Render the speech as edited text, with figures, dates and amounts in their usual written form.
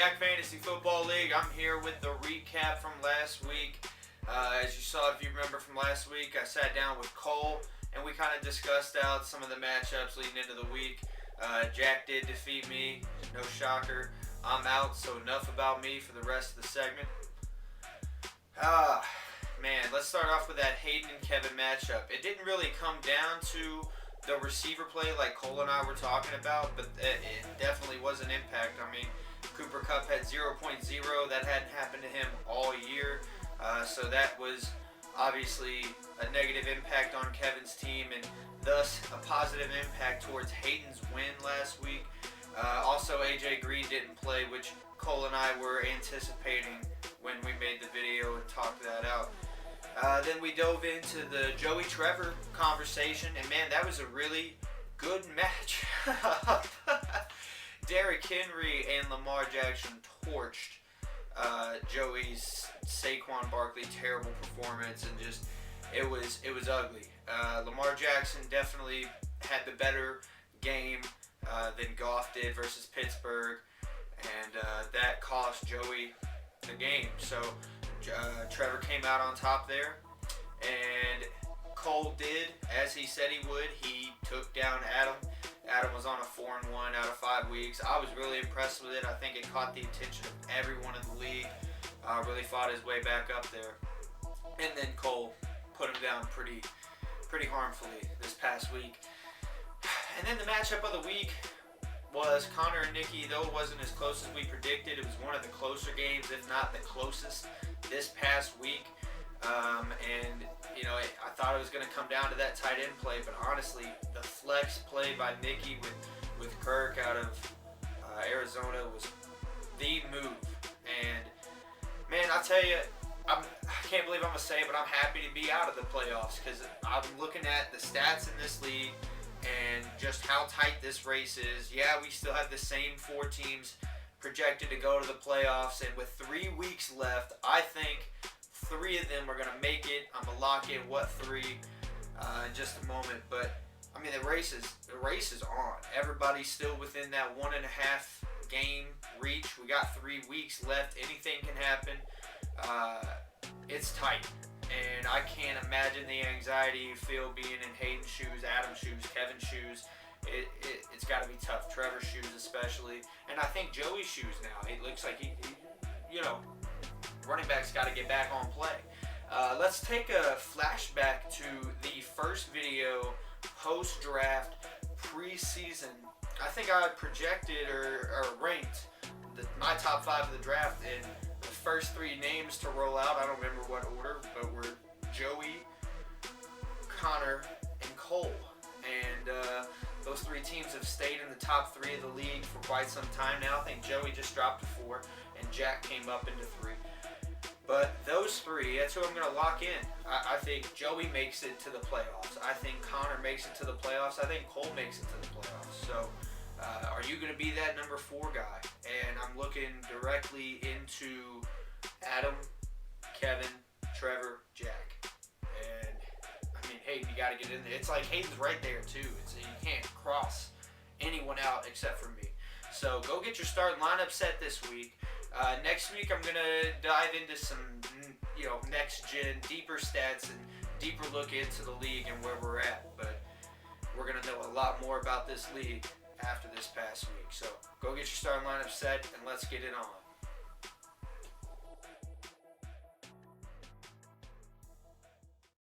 YAK Fantasy Football League. I'm here with the recap from last week. As you saw, if you remember from last week, I sat down with Cole and we kind of discussed out some of the matchups leading into the week. Jack did defeat me, no shocker. I'm out, so enough about me for the rest of the segment. Man, let's start off with that Hayden and Kevin matchup. It didn't really come down to the receiver play like Cole and I were talking about, but it definitely was an impact. I mean, Cooper Kupp had 0.0. That hadn't happened to him all year, so that was obviously a negative impact on Kevin's team and thus a positive impact towards Hayden's win last week. Also, AJ Green didn't play, which Cole and I were anticipating when we made the video and talked that out. Then we dove into the Joey Trevor conversation, and man, that was a really good match. Derrick Henry and Lamar Jackson torched Joey's Saquon Barkley terrible performance, and just it was ugly. Lamar Jackson definitely had the better game than Goff did versus Pittsburgh, and that cost Joey the game. So Trevor came out on top there, and Cole did as he said he would. He took down Adam. Adam was on a 4-1 out of 5 weeks. I was really impressed with it. I think it caught the attention of everyone in the league. Really fought his way back up there, and then Cole put him down pretty harmfully this past week. And then the matchup of the week was Connor and Nikki. Though it wasn't as close as we predicted, it was one of the closer games, if not the closest, this past week. And you know, I thought it was going to come down to that tight end play, but honestly, the flex play by Nikki with Kirk out of Arizona was the move. And man, I tell you, I can't believe I'm going to say it, but I'm happy to be out of the playoffs, because I'm looking at the stats in this league and just how tight this race is. Yeah, we still have the same 4 teams projected to go to the playoffs, and with 3 weeks left, I think 3 of them are going to make it. I'm going to lock in what 3 in just a moment, but I mean, the race is on. Everybody's still within that 1.5 game reach. We got 3 weeks left. Anything can happen. It's tight, and I can't imagine the anxiety you feel being in Hayden's shoes, Adam's shoes, Kevin's shoes. It's got to be tough. Trevor's shoes especially, and I think Joey's shoes now. It looks like he running back's got to get back on play. Let's take a flashback to the first video post-draft preseason. I think I projected or ranked my top 5 of the draft, and the first 3 names to roll out, I don't remember what order, but were Joey, Connor, and Cole. And those 3 teams have stayed in the top 3 of the league for quite some time now. I think Joey just dropped to 4, and Jack came up into 3. But those 3, that's who I'm going to lock in. I think Joey makes it to the playoffs. I think Connor makes it to the playoffs. I think Cole makes it to the playoffs. So are you going to be that number 4 guy? And I'm looking directly into Adam, Kevin, Trevor, Jack. And I mean, Hayden, you got to get in there. It's like Hayden's right there too. You can't cross anyone out except for me. So go get your starting lineup set this week. Next week I'm gonna dive into some, next gen, deeper stats and deeper look into the league and where we're at. But we're gonna know a lot more about this league after this past week. So go get your starting lineup set and let's get it on.